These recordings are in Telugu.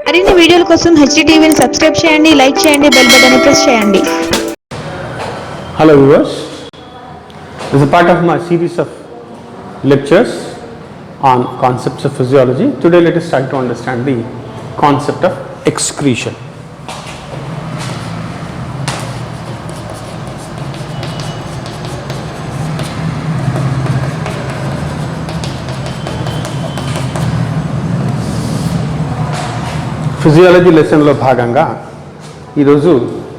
మరిన్ని వీడియోల కోసం హెచ్టీటీవీని సబ్స్క్రైబ్ చేయండి, లైక్ చేయండి, బెల్ బటన్ ప్రెస్ చేయండి. Hello viewers, this is a part of my series of lectures on concepts of physiology. Today let us try to understand the concept of excretion. Physiology లెసన్లో భాగంగా ఈరోజు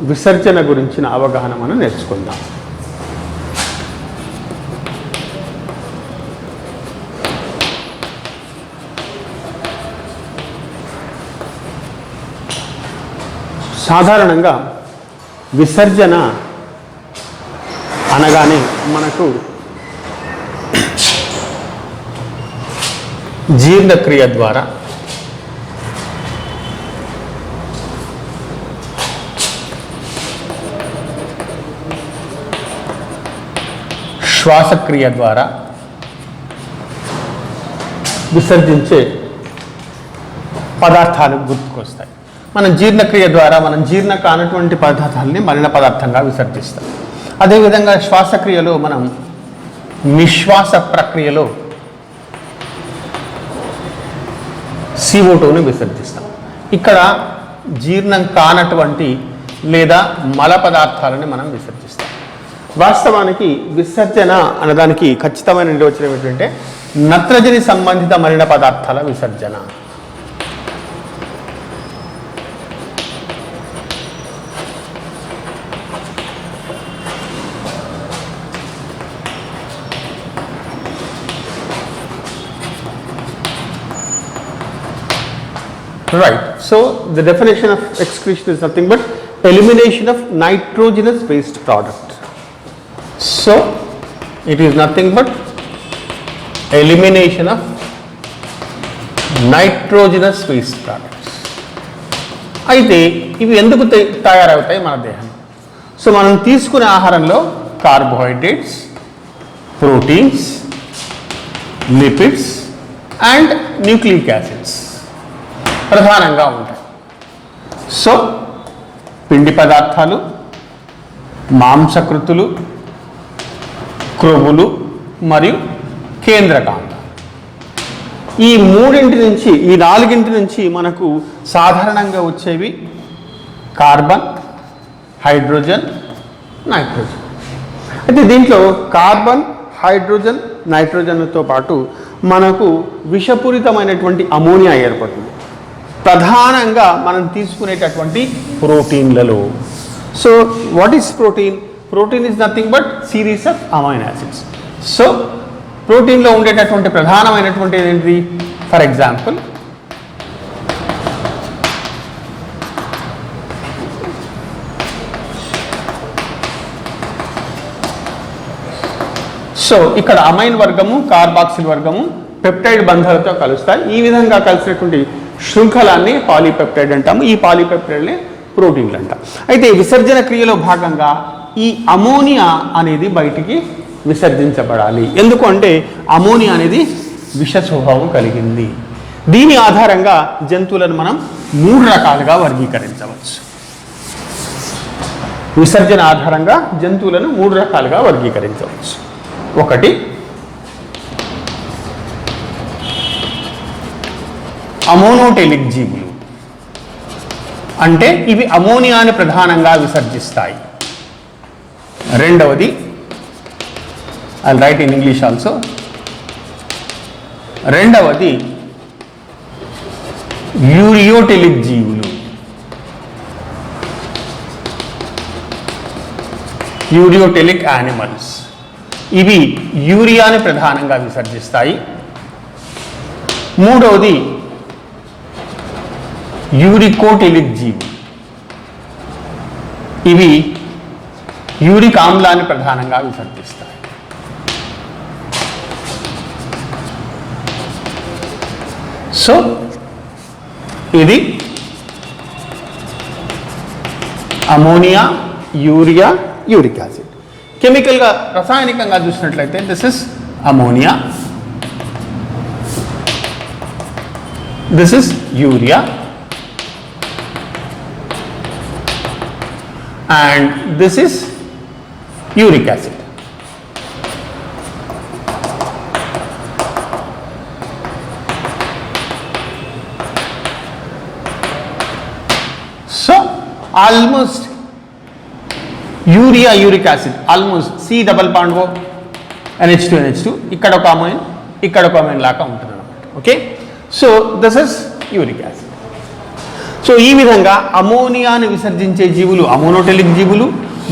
విసర్జన గురించిన అవగాహన మనం నేర్చుకుందాం. సాధారణంగా విసర్జన అనగానే మనకు జీర్ణక్రియ ద్వారా శ్వాసక్రియ ద్వారా విసర్జించే పదార్థాలు గుర్తుకొస్తాయి. మనం జీర్ణక్రియ ద్వారా మనం జీర్ణ కానటువంటి పదార్థాలని మలిన పదార్థంగా విసర్జిస్తాం. అదేవిధంగా శ్వాసక్రియలో మనం నిశ్వాస ప్రక్రియలో CO2ని విసర్జిస్తాం. ఇక్కడ జీర్ణం కానటువంటి లేదా మల పదార్థాలని మనం విసర్జిస్తాం. వాస్తవానికి విసర్జన అనడానికి ఖచ్చితమైన నిర్వచనం ఏంటంటే నత్రజని సంబంధిత మలిన పదార్థాల విసర్జన. Right. So the definition of excretion is nothing but elimination of nitrogenous waste product. So it is nothing but elimination of nitrogenous waste products. అయితే ఇవి ఎందుకు తయారవుతాయి మన దేహంలో? సో మనం తీసుకునే ఆహారంలో carbohydrates, proteins, lipids and nucleic acids ప్రధానంగా ఉంటాయి. సో పిండి పదార్థాలు, మాంసకృతులు, క్రొవ్వులు మరియు కేంద్రకాంతాలు, ఈ నాలుగింటి నుంచి మనకు సాధారణంగా వచ్చేవి కార్బన్, హైడ్రోజన్, నైట్రోజన్. అయితే దీంట్లో కార్బన్, హైడ్రోజన్, నైట్రోజన్తో పాటు మనకు విషపూరితమైనటువంటి అమోనియా ఏర్పడుతుంది ప్రధానంగా మనం తీసుకునేటటువంటి ప్రోటీన్లలో. So what is protein? Protein is nothing but series of amino acids. So ప్రోటీన్లో ఉండేటటువంటి ప్రధానమైనటువంటి ఏంటి? ఫర్ ఎగ్జాంపుల్ సో ఇక్కడ అమైన్ వర్గము, కార్బాక్సిల్ వర్గము పెప్టైడ్ బంధాలతో కలుస్తాయి. ఈ విధంగా కలిసినటువంటి శృంఖలాన్ని పాలీపెప్టైడ్ అంటాము. ఈ పాలీపెప్టైడ్ని ప్రోటీన్లు అంటాం. అయితే విసర్జన క్రియలో భాగంగా ఈ అమోనియా అనేది బయటికి విసర్జించబడాలి. ఎందుకంటే అమోనియా అనేది విష స్వభావం కలిగింది. దీని ఆధారంగా జంతువులను మనం 3 రకాలుగా వర్గీకరించవచ్చు. విసర్జన ఆధారంగా జంతువులను 3 రకాలుగా వర్గీకరించవచ్చు. ఒకటి అమోనోటెలిక్ జీవులు, అంటే ఇవి అమోనియాని ప్రధానంగా విసర్జిస్తాయి. రెండవది, I will write in English also, రెండవది యూరియోటెలిక్ జీవులు. యూరియోటెలిక్ యానిమల్స్, ఇవి యూరియాని ప్రధానంగా విసర్జిస్తాయి. మూడవది యూరికోటెలిక్ జీవులు, ఇవి యూరిక్ ఆమ్లాన్ని ప్రధానంగా విసర్జిస్తాయి. సో ఇది అమోనియా, యూరియా, యూరిక్ యాసిడ్. కెమికల్గా రసాయనికంగా చూసినట్లయితే this is ammonia, this is urea, and this is uric acid. So almost urea uric acid almost C double bond O NH2 NH2 ఇక్కడ ఒక అమైన్ ఇక్కడ ఒక అమైన్ లాగా ఉంటుంది అన్నమాట. Okay, so this is uric acid. So ఈ విధంగా అమోనియాని విసర్జించే జీవులు అమోనోటెలిక్ జీవులు,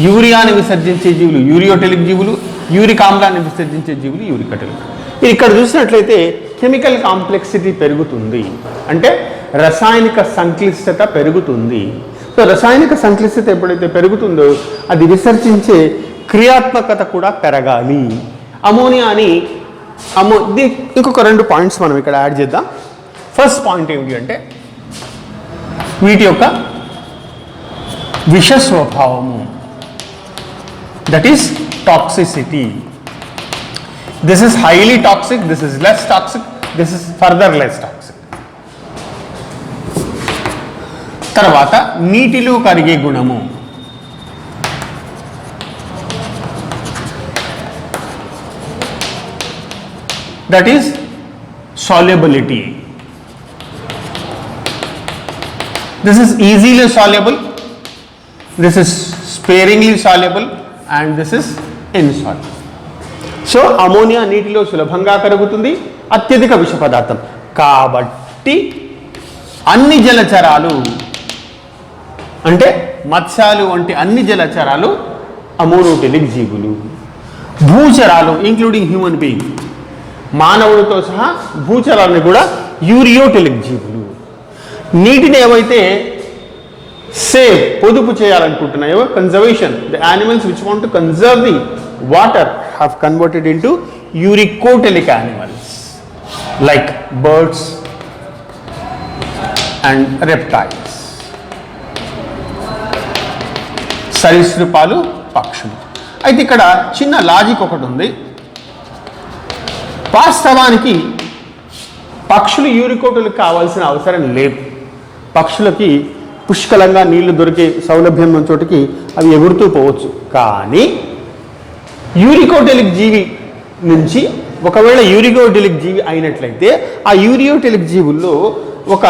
యూరియాని విసర్జించే జీవులు యూరియోటెలిక్ జీవులు, యూరిక్ ఆమ్లాన్ని విసర్జించే జీవులు యూరికోటెలిక్. ఇక్కడ చూసినట్లయితే కెమికల్ కాంప్లెక్సిటీ పెరుగుతుంది, అంటే రసాయనిక సంక్లిష్టత పెరుగుతుంది. సో రసాయనిక సంక్లిష్టత ఎప్పుడైతే పెరుగుతుందో అది విసర్జించే క్రియాత్మకత కూడా పెరగాలి. అమోనియాని ఇంకొక 2 పాయింట్స్ మనం ఇక్కడ యాడ్ చేద్దాం. ఫస్ట్ పాయింట్ ఏమిటి అంటే వీటి యొక్క విష స్వభావము, that is toxicity. This is highly toxic, this is less toxic, this is further less toxic. తర్వాత నీటిలో కరిగే గుణము, that is solubility. This is easily soluble, this is sparingly soluble, and this is insoluble. So ammonia నీటిలో సులభంగా కరుగుతుంది, అత్యధిక విష పదార్థం కాబట్టి అన్ని జలచరాలు అంటే మత్స్యాలు వంటి అన్ని జలచరాలు అమోనోటెలిక్ జీవులు. భూచరాలు ఇంక్లూడింగ్ హ్యూమన్ బీయింగ్, మానవుడితో సహా భూచరాలను కూడా యూరియోటెలిక్ జీవులు. నీటిని ఏవైతే సేవ్ పొదుపు చేయాలనుకుంటున్నాయో conservation, the animals which want to conserve the water have converted into uricotelic animals like birds and reptiles. సరీసృపాలు, పక్షులు. అయితే ఇక్కడ చిన్న లాజిక్ ఒకటి ఉంది. వాస్తవానికి పక్షులు యూరికోటెలిక్ కావాల్సిన అవసరం లేదు. పక్షులకి పుష్కలంగా నీళ్లు దొరికే సౌలభ్యం ఉన్న చోటికి అవి ఎగురుతూ పోవచ్చు. కానీ యూరికోటెలిక్ జీవి నుంచి ఒకవేళ యూరికోటెలిక్ జీవి అయినట్లయితే ఆ యూరియోటెలిక్ జీవుల్లో ఒక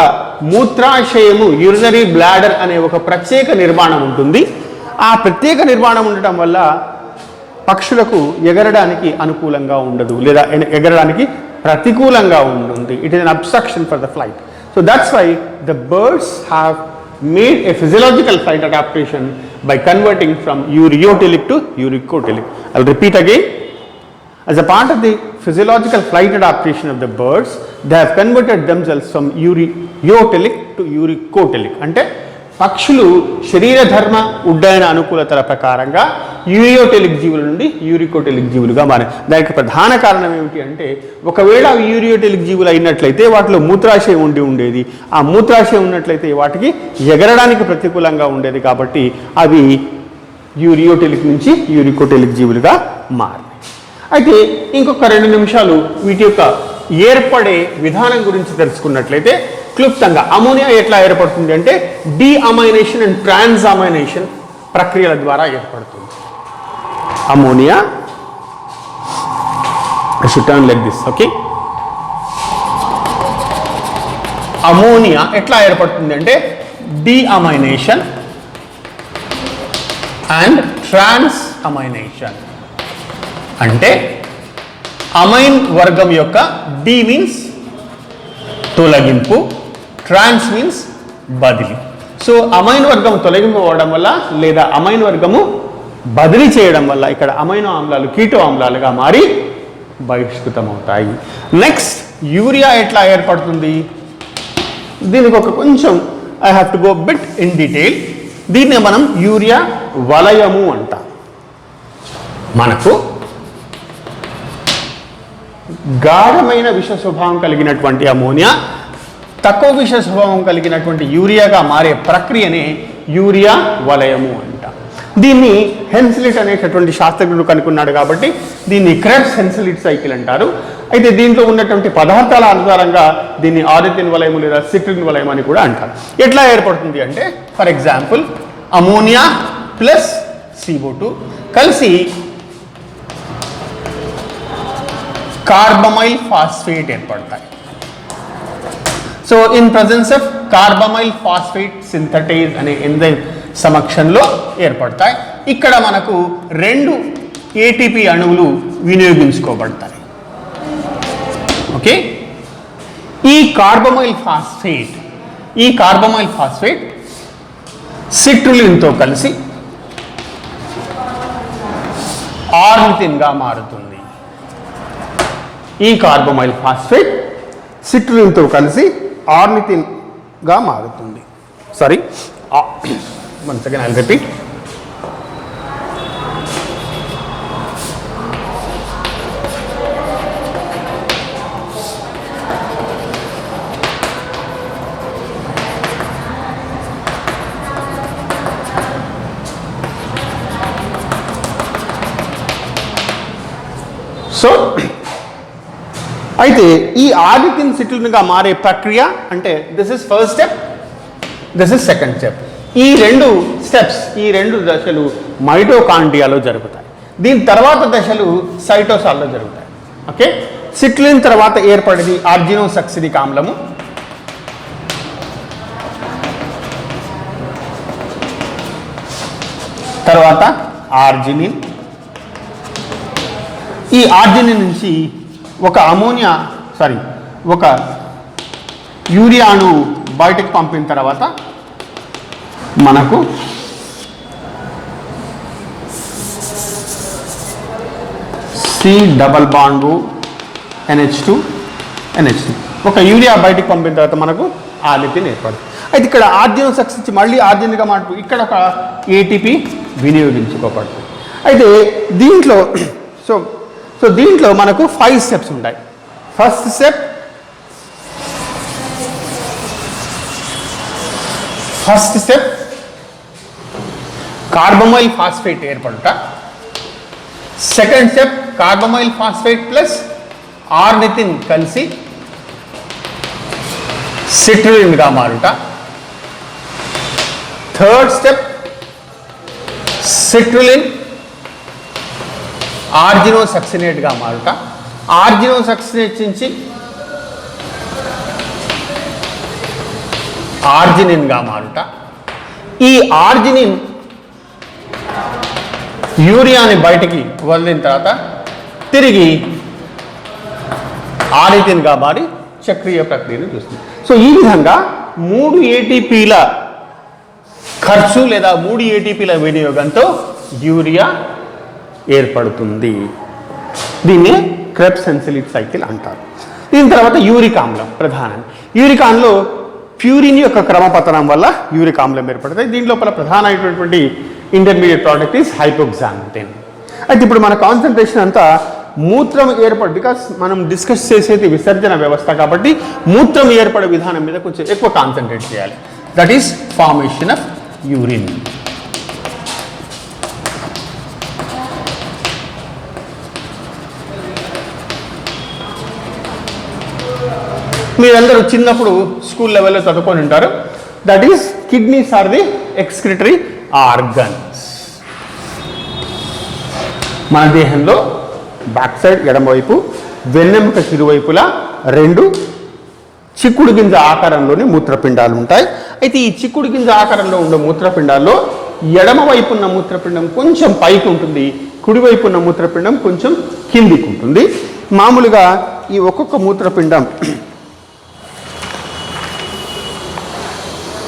మూత్రాశయము, యూరినరీ బ్లాడర్ అనే ఒక ప్రత్యేక నిర్మాణం ఉంటుంది. ఆ ప్రత్యేక నిర్మాణం ఉండటం వల్ల పక్షులకు ఎగరడానికి అనుకూలంగా ఉండదు, లేదా ఎగరడానికి ప్రతికూలంగా ఉంటుంది. It is an obstruction for the flight. So that's why the birds have made a physiological flight adaptation by converting from uriotelic to uricotelic. I'll repeat again. As a part of the physiological flight adaptation of the birds, they have converted themselves from uriotelic to uricotelic. అంటే పక్షులు శరీర ధర్మ ఉడ్డయన అనుకూలతల ప్రకారంగా యూరియోటెలిక్ జీవుల నుండి యూరికోటెలిక్ జీవులుగా మారాయి. దానికి ప్రధాన కారణం ఏమిటి అంటే ఒకవేళ అవి యూరియోటెలిక్ జీవులు అయినట్లయితే వాటిలో మూత్రాశయం ఉండేది. ఆ మూత్రాశయం ఉన్నట్లయితే వాటికి ఎగరడానికి ప్రతికూలంగా ఉండేది. కాబట్టి అవి యూరియోటెలిక్ నుంచి యూరికోటెలిక్ జీవులుగా మారాయి. అయితే ఇంకొక 2 నిమిషాలు వీటి యొక్క ఏర్పడే విధానం గురించి తెలుసుకున్నట్లయితే క్లుప్తంగా అమోనియా ఎట్లా ఏర్పడుతుంది అంటే డీఅమైనేషన్ అండ్ ట్రాన్సామైనేషన్ ప్రక్రియల ద్వారా ఏర్పడుతుంది. Ammonia turn like this. Okay, ammonia ఎట్లా ఏర్పడుతుంది అంటే డీఅమైనేషన్ అండ్ ట్రాన్సామైనేషన్. అంటే అమైన్ వర్గం యొక్క డి మీన్స్ తొలగింపు, ట్రాన్స్ మీన్స్ బదిలీ. సో అమైన్ వర్గం తొలగింపు అవ్వడం వల్ల లేదా అమైన్ వర్గము బదిలీ చేయడం వల్ల ఇక్కడ అమైనో ఆమ్లాలు కీటో ఆమ్లాలుగా మారి బహిష్కృతమవుతాయి. నెక్స్ట్ యూరియా ఎట్లా ఏర్పడుతుంది? దీనికి ఒక కొంచెం I have to go bit in detail. దీన్ని మనం యూరియా వలయము అంటాం. మనకు గాఢమైన విష స్వభావం కలిగినటువంటి అమోనియా తక్కువ విష స్వభావం కలిగినటువంటి యూరియాగా మారే ప్రక్రియనే యూరియా వలయము అంటాం. దీన్ని హెన్స్లిట్ అనేటటువంటి శాస్త్రజ్ఞుడు కనుక్కున్నాడు కాబట్టి దీన్ని క్రెబ్స్ హెన్స్లిట్ సైకిల్ అంటారు. అయితే దీంట్లో ఉన్నటువంటి పదార్థాల ఆధారంగా దీన్ని ఆరిథిన్ వలయము లేదా సిట్రిన్ వలయం అని కూడా అంటారు. ఎట్లా ఏర్పడుతుంది అంటే for example ammonia plus CO2 కలిసి కార్బమైల్ ఫాస్ఫేట్ ఏర్పడతాయి. So in presence of carbamyl phosphate synthetase అనే ఎంజైమ్ సమక్షంలో ఏర్పడతాయి. ఇక్కడ మనకు 2 ATP అణువులు వినియోగించుకోబడతాయి. ఓకే, ఈ కార్బమైల్ ఫాస్ఫేట్ సిట్రులిన్తో కలిసి ఆర్నిథిన్గా మారుతుంది. ఈ కార్బమైల్ ఫాస్ఫేట్ సిట్రులిన్తో కలిసి ఆర్నిథిన్గా మారుతుంది. Sorry, once again I will repeat. So అయితే ఈ ఆర్నిథిన్ సిట్రులిన్గా మారే ప్రక్రియ అంటే this is first step, this is second step. ఈ 2 స్టెప్స్, ఈ 2 దశలు మైటోకాండ్రియాలో జరుగుతాయి. దీని తర్వాత దశలు సైటోసాల్లో జరుగుతాయి. ఓకే, సిట్రులిన్ తర్వాత ఏర్పడేది ఆర్జినోసక్సిలిక్ ఆమ్లము. తర్వాత ఆర్జినిన్. ఈ ఆర్జినిన్ నుంచి ఒక యూరియాను బయటకు పంపిన తర్వాత మనకు C≡NH2 ఒక యూరియా బయటకు పంపిన తర్వాత మనకు ఆర్నిథిన్ ఏర్పడుతుంది. అయితే ఇక్కడ ఆర్జినోసక్సిలిక్ మళ్ళీ ఆర్జిన్గా మార్పు, ఇక్కడ ఒక ATP వినియోగించుకోబడుతుంది. అయితే దీంట్లో దీంట్లో మనకు 5 స్టెప్స్ ఉంటాయి. ఫస్ట్ స్టెప్ కార్బమైల్ ఫాస్ఫేట్ ఏర్పడుట. Second step carbamyl phosphate plus ornithine కలిసి సిట్రులిన్గా మారుట. థర్డ్ స్టెప్ సిట్రులిన్ ఆర్జినోసక్సినేట్గా మారుట. ఆర్జినోసక్సినేట్ నుంచి ఆర్జినిన్గా మారుట. ఈ ఆర్జినిన్ యూరియాని బయటికి వదిలిన తర్వాత తిరిగి ఆర్నిథిన్గా మారి చక్రీయ ప్రక్రియను చూస్తుంది. సో ఈ విధంగా 3 ATPల ఖర్చు లేదా 3 ATPల వినియోగంతో యూరియా ఏర్పడుతుంది. దీన్ని క్రెబ్స్ సెన్సిలిక్ సైకిల్ అంటారు. దీని తర్వాత యూరిక్ ఆమ్లం ప్రధానం. యూరిక్ ఆమ్లంలో ప్యూరిన్ యొక్క క్రమపతనం వల్ల యూరిక్ ఆమ్లం ఏర్పడుతుంది. దీని లోపల ప్రధానమైనటువంటి ఇంటర్మీడియట్ ప్రోడక్ట్ ఈస్ హైపోక్సాంథిన్. అయితే ఇప్పుడు మన కాన్సన్ట్రేషన్ అంతా మూత్రం బికాస్ మనం డిస్కస్ చేసేది విసర్జన వ్యవస్థ కాబట్టి మూత్రం ఏర్పడే విధానం మీద కొంచెం ఎక్కువ కాన్సన్ట్రేట్ చేయాలి. That is formation of urine. మీరందరూ చిన్నప్పుడు స్కూల్ లెవెల్లో చదువుకొని ఉంటారు. That is kidneys are the excretory organs. మన దేహంలో బ్యాక్ సైడ్ ఎడమవైపు వెన్నెముక చిరువైపులా 2 చిక్కుడు గింజ ఆకారంలోని మూత్రపిండాలు ఉంటాయి. అయితే ఈ చిక్కుడు గింజ ఆకారంలో ఉండే మూత్రపిండాల్లో ఎడమవైపు ఉన్న మూత్రపిండం కొంచెం పైకి ఉంటుంది, కుడివైపు ఉన్న మూత్రపిండం కొంచెం కిందికి ఉంటుంది. మామూలుగా ఈ ఒక్కొక్క మూత్రపిండం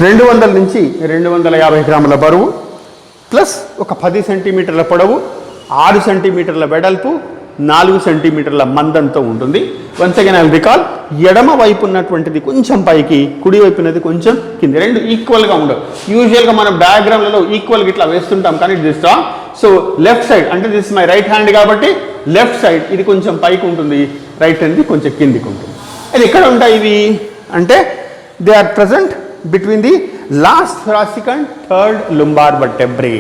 200 నుంచి 250 గ్రాముల బరువు ప్లస్ ఒక 10 సెంటీమీటర్ల పొడవు, 6 సెంటీమీటర్ల వెడల్పు, 4 సెంటీమీటర్ల మందంతో ఉంటుంది. Once again I will recall, ఎడమ వైపు ఉన్నటువంటిది కొంచెం పైకి, కుడి వైపు ఉన్నది కొంచెం కింది, 2 ఈక్వల్గా ఉండవు. యూజువల్గా మనం డయాగ్రామ్లలో ఈక్వల్గా ఇట్లా వేస్తుంటాం కానీ this wrong. So left side అంటే దిస్ మై రైట్ హ్యాండ్ కాబట్టి లెఫ్ట్ సైడ్ ఇది కొంచెం పైకి ఉంటుంది, రైట్ హ్యాండ్ది కొంచెం కిందికి ఉంటుంది. అది ఎక్కడ ఉంటాయి ఇవి అంటే they are present between the last thoracic and third lumbar vertebrae.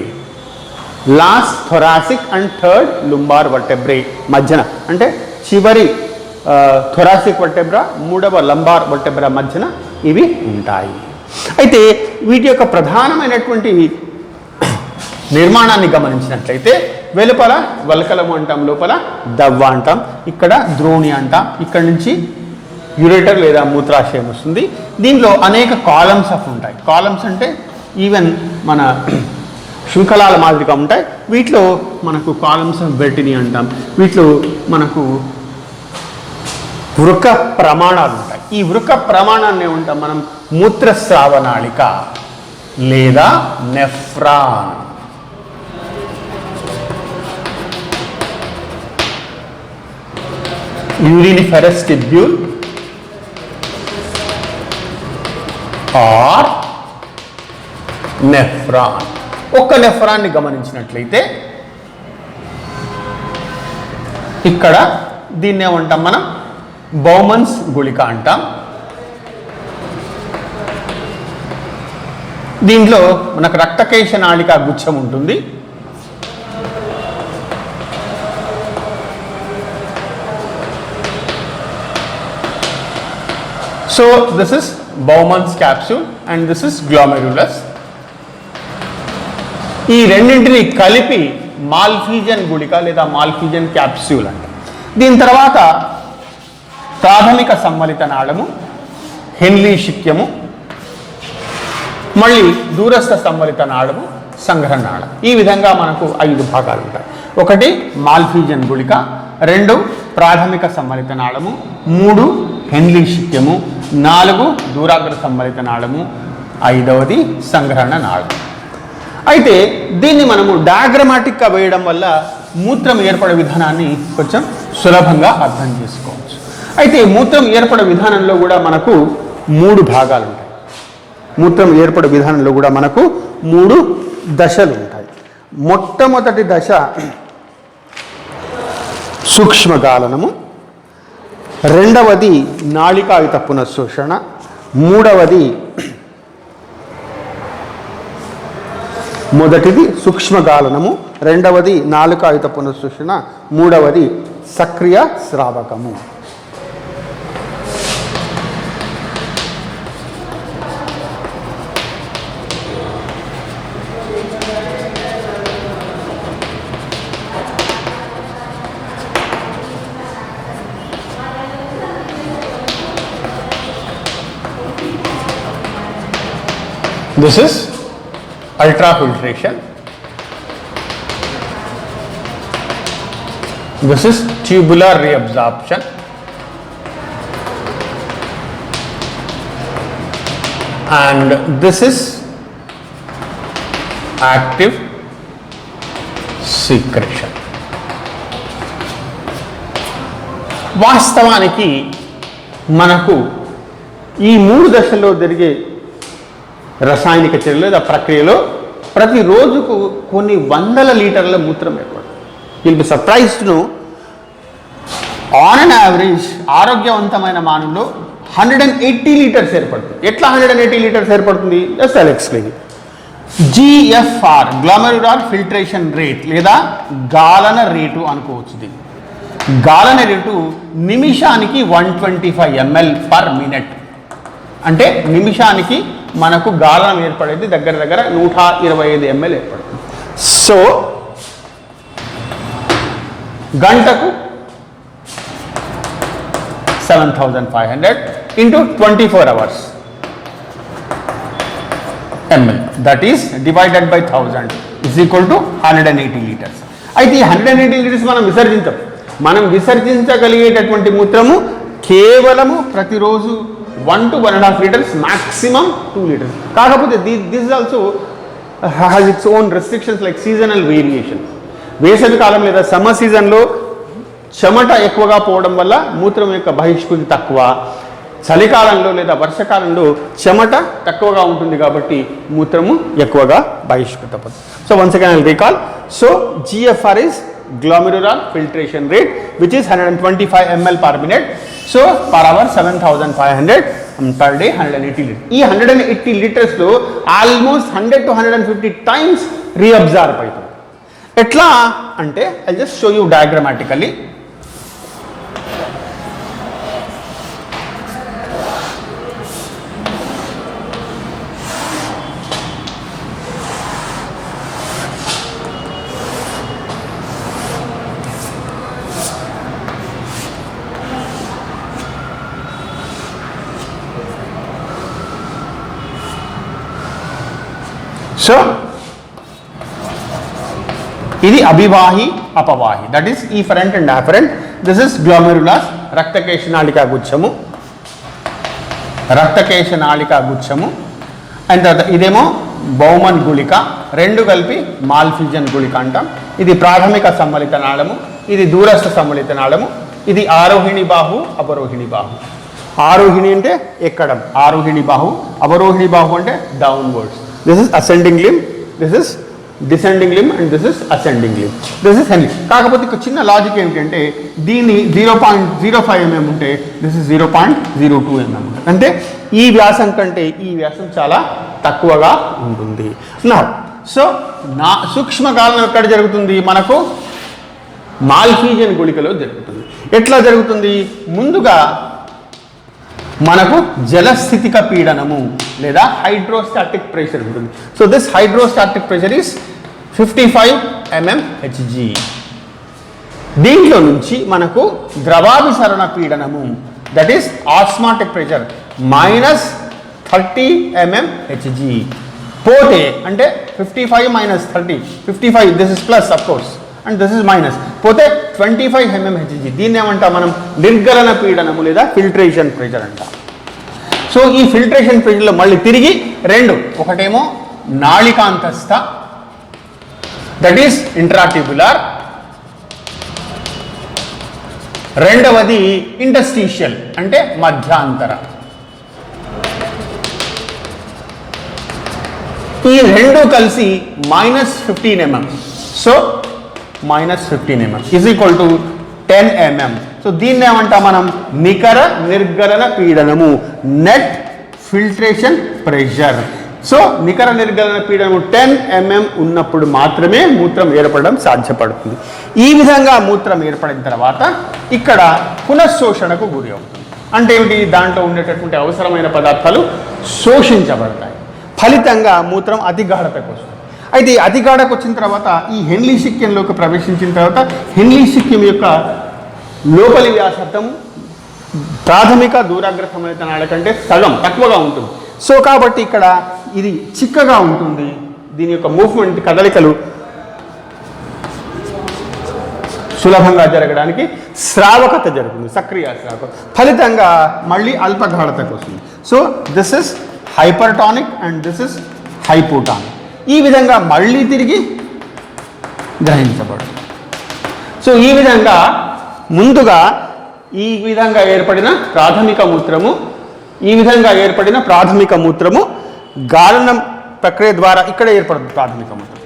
Last thoracic and third lumbar vertebrae మధ్యన అంటే చివరి థొరాసిక్ వర్టెబ్రా, మూడవ లంబార్ వర్టెబ్రా మధ్యన ఇవి ఉంటాయి. అయితే వీటి యొక్క ప్రధానమైనటువంటి నిర్మాణాన్ని గమనించినట్లయితే వెలుపల వల్కలము అంటాం, లోపల దవ్వ అంటాం, ఇక్కడ ద్రోణి అంటాం, ఇక్కడ నుంచి యూరేటర్ లేదా మూత్రాశయం వస్తుంది. దీనిలో అనేక కాలమ్స్ ఉంటాయి. కాలమ్స్ అంటే ఈవెన్ మన శృంఖలాల మాదిరిగా ఉంటాయి. వీటిలో మనకు కాలమ్స్ ఆఫ్ బెర్టిని అంటాం. వీటిలో మనకు వృక ప్రమాణాలు ఉంటాయి. ఈ వృక ప్రమాణాన్ని ఏమంటాం మనం? మూత్రస్రావనాళిక లేదా nephron. Uriniferous tubule or nephron. ఒక్క నెఫ్రాన్ని గమనించినట్లయితే ఇక్కడ దీన్ని ఏమంటాం మనం? బౌమన్స్ గుళిక అంటాం. దీంట్లో మనకు రక్తకేశ నాళిక గుచ్ఛం ఉంటుంది. So this is Bowman's capsule and this is glomerulus. ఈ రెండింటిని కలిపి మాల్ఫీజన్ గుళిక లేదా మాల్ఫీజన్ క్యాప్సూల్ అంటాం. దీని తర్వాత ప్రాథమిక సమ్మలిత నాళము, హెన్లీ శిక్యము, మళ్ళీ దూరస్థ సమ్మలిత నాళము, సంగ్రహ నాళం. ఈ విధంగా మనకు 5 భాగాలు ఉంటాయి. 1 మాల్ఫీజన్ గుళిక, 2 ప్రాథమిక సమ్మలిత నాళము, 3 హెన్లీ శిక్యము, 4 దూరాగ్ర సమ్మలిత నాళము, 5వది సంగ్రహణ నాళం. అయితే దీన్ని మనము డయాగ్రమాటిక్గా వేయడం వల్ల మూత్రం ఏర్పడే విధానాన్ని కొంచెం సులభంగా అర్థం చేసుకోవచ్చు. అయితే మూత్రం ఏర్పడే విధానంలో కూడా మనకు 3 భాగాలు ఉంటాయి. మూత్రం ఏర్పడే విధానంలో కూడా మనకు 3 దశలు ఉంటాయి. మొట్టమొదటి దశ సూక్ష్మగాలనము, రెండవది నాళికాయుత పునఃశోషణ, మూడవది మొదటిది సూక్ష్మగాలనము, రెండవది నాళికాయుత పునఃశోషణ, మూడవది సక్రియ స్రావకము. This is ultrafiltration. This is tubular reabsorption. And this is active secretion. వాస్తవానికి మనకు ఈ 3 దశల్లో జరిగే రసాయనిక చర్యలు లేదా ప్రక్రియలో ప్రతిరోజుకు కొన్ని వందల లీటర్ల మూత్రం ఏర్పడుతుంది. Will be surprise to know on an average ఆరోగ్యవంతమైన మానవుల్లో 180 లీటర్స్ ఏర్పడుతుంది. ఎట్లా 180 లీటర్స్ ఏర్పడుతుంది? Just I explain. GFR glomerular filtration rate లేదా గాలన రేటు అనుకోవచ్చు. దీన్ని గాలన రేటు నిమిషానికి 125 ml పర్ మినిట్. అంటే నిమిషానికి మనకు గాలనం ఏర్పడేది దగ్గర 125 ml ఏర్పడుతుంది. సో గంటకు 7500 into 24 hours ml, that is divided by 1000 is equal to 180 liters. అయితే ఈ 180 లీటర్స్ మనం విసర్జించగలిగేటటువంటి మూత్రము కేవలము ప్రతిరోజు 1 to 1.5 liters, maximum 2 liters. కాకపోతే this also has its own restrictions like seasonal variation. వేసవి కాలం లేదా సమ్మర్ సీజన్లో చెమట ఎక్కువగా పోవడం వల్ల మూత్రం యొక్క బహిష్కృతి తక్కువ, చలికాలంలో లేదా వర్షకాలంలో చెమట తక్కువగా ఉంటుంది కాబట్టి మూత్రము ఎక్కువగా బహిష్కృతపడుతుంది. So once again I'll recall. So GFR is glomerular filtration rate, which is 125 ml per minute. So per hour 7500, per day 180 liters. ఈ 180 liters లో ఆల్మోస్ట్ 100 to 150 times రీఅబ్జార్బ్ అవుతుంది. ఎట్లా అంటే I just show you diagrammatically. So ఇది అభివాహి అపవాహి, that is efferent and afferent. This is glomerulus రక్తకేశనాళికా గుచ్ఛము, రక్తకేశనాళికా గుచ్ఛము. అండ్ తర్వాత ఇదేమో బౌమన్ గుళిక, రెండు కలిపి మాల్ఫిజన్ గుళిక అంటాం. ఇది ప్రాథమిక సమ్మలిత నాళము, ఇది దూరస్థ సమ్మలిత నాళము. ఇది ఆరోహిణి బాహు, అవరోహిణి బాహు. ఆరోహిణి అంటే ఎక్కడం, ఆరోహిణి బాహు. అవరోహిణి బాహు అంటే downwards. This is ascending limb, this is descending limb and this is ascending limb. This is Henle. కాకపోతే ఒక చిన్న లాజిక్ ఏమిటంటే దీన్ని 0.05 mm ఉంటే దిస్ ఇస్ 0.02 mm ఉంటుంది. అంటే ఈ వ్యాసం కంటే ఈ వ్యాసం చాలా తక్కువగా ఉంటుంది. సో సూక్ష్మగాలం ఎక్కడ జరుగుతుంది? మనకు మాల్ఫీజియన్ గుళికలో జరుగుతుంది. ఎట్లా జరుగుతుంది? ముందుగా మనకు జలస్థితిక పీడనము లేదా హైడ్రోస్టాటిక్ ప్రెషర్ ఉంటుంది. So this hydrostatic pressure is 55 mmHg. దీంట్లో నుంచి మనకు ద్రవాభిసరణ పీడనము, that is osmotic pressure, -30 mmHg. పోతే అంటే 55 - 30, 55 this is plus of course and this is minus, పోతే 25 mmHg. దీన్ని ఏమంటాం మనం? నిర్గలన పీడనము లేదా ఫిల్ట్రేషన్ ప్రెషర్ అంటాం. సో ఈ ఫిల్ట్రేషన్ ప్రెషర్లో మళ్ళీ తిరిగి రెండు, ఒకటేమో నాళికాంతస్థ, దట్ ఈస్ ఇంట్రాట్యూబులర్, రెండవది ఇంటర్స్టీషియల్ అంటే మధ్యాంతర. ఈ రెండు కలిసి -15 mm. So -15 mm is equal to 10 mm. So దీన్ని ఏమంటాం మనం? నికర నిర్గలన పీడనము, నెట్ ఫిల్ట్రేషన్ ప్రెషర్. సో నికర నిర్గలన పీడనము 10 mm ఉన్నప్పుడు మాత్రమే మూత్రం ఏర్పడడం సాధ్యపడుతుంది. ఈ విధంగా మూత్రం ఏర్పడిన తర్వాత ఇక్కడ పునఃశోషణకు గురి అవుతుంది. అంటే ఏమిటి? దాంట్లో ఉండేటటువంటి అవసరమైన పదార్థాలు శోషించబడతాయి. ఫలితంగా మూత్రం అతి గాఢతకు వస్తుంది. అయితే అతి గాఢకు వచ్చిన తర్వాత ఈ హెన్లీ శిక్యంలోకి ప్రవేశించిన తర్వాత హెన్లీ శిక్యం యొక్క లోపలి వ్యాసార్థం ప్రాథమిక దూరాగ్ర సమ్మలిత నాళ కంటే సగం తక్కువగా ఉంటుంది. సో కాబట్టి ఇక్కడ ఇది చిక్కగా ఉంటుంది. దీని యొక్క మూవ్మెంట్ కదలికలు సులభంగా జరగడానికి స్రావకత జరుగుతుంది, సక్రియ స్రావకత. ఫలితంగా మళ్ళీ అల్పగాఢతకు వస్తుంది. So this is hypertonic and this is hypotonic. ఈ విధంగా మళ్ళీ తిరిగి గ్రహించబడు. సో ఈ విధంగా ముందుగా ఈ విధంగా ఏర్పడిన ప్రాథమిక మూత్రము గాలనం ప్రక్రియ ద్వారా ఇక్కడ ఏర్పడుతుంది ప్రాథమిక మూత్రం.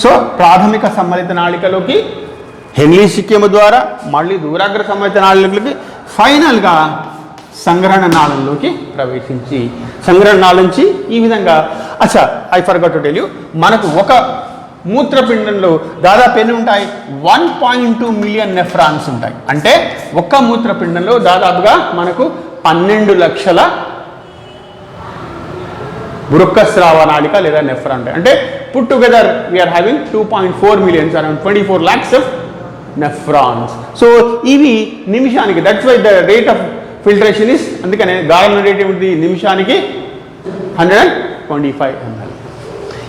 సో ప్రాథమిక సమ్మలిత నాళికలోకి, హెన్లీ శిక్యము ద్వారా మళ్ళీ దూరాగ్ర సమ్మలిత నాళికలోకి, ఫైనల్గా సంగ్రహణ నాళంలోకి ప్రవేశించి సంగ్రహణ నాళం నుంచి ఈ విధంగా. అచ్చా, I forgot to tell you, మనకు ఒక మూత్రపిండంలో దాదాపు ఎన్ని ఉంటాయి? 1.2 మిలియన్ నెఫ్రాన్స్ ఉంటాయి. అంటే ఒక్క మూత్రపిండంలో దాదాపుగా మనకు 12 లక్షల వృక్కస్రావ నాళిక లేదా నెఫ్రాన్ ఉంటాయి. అంటే put together we are having 2.4 millions, around 24 lakhs of nephrons. So ఇవి నిమిషానికి, that's why the rate of filtration is, అందుకనే గాలం రేట్ ఏమిటి? నిమిషానికి 125 ml.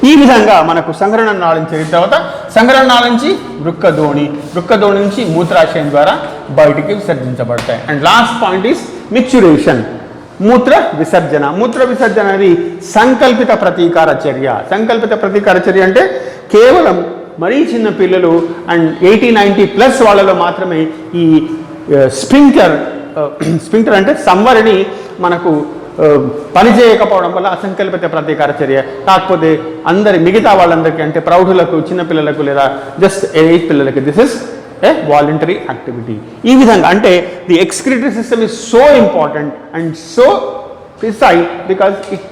ఈ విధంగా మనకు సంగ్రహణ నాళం చేరిన తర్వాత సంగ్రహణ నాళం నుంచి వృక్కధోణి నుంచి మూత్రాశయం ద్వారా బయటికి విసర్జించబడతాయి. And last point is micturition, మూత్ర విసర్జన. మూత్ర విసర్జన అనేది సంకల్పిత ప్రతీకార చర్య. సంకల్పిత ప్రతీకార చర్య అంటే కేవలం మరీ చిన్న పిల్లలు అండ్ 80-90+ వాళ్ళలో మాత్రమే ఈ స్పింక్టర్ అంటే సంవరణి మనకు పనిచేయకపోవడం వల్ల అసంకల్పిత ప్రతీకార చర్య. కాకపోతే మిగతా వాళ్ళందరికీ అంటే ప్రౌఢులకు, చిన్నపిల్లలకు లేదా జస్ట్ ఏజ్ పిల్లలకి this is a voluntary activity. ఈ విధంగా అంటే the excretory system is so important and so precise because it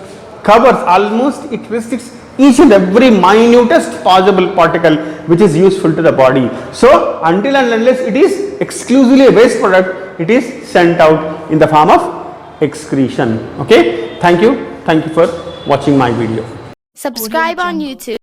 covers almost, it restricts each and every minutest possible particle which is useful to the body. So until and unless it is exclusively a waste product, it is sent out in the form of excretion. Okay, thank you for watching my video. Subscribe on YouTube.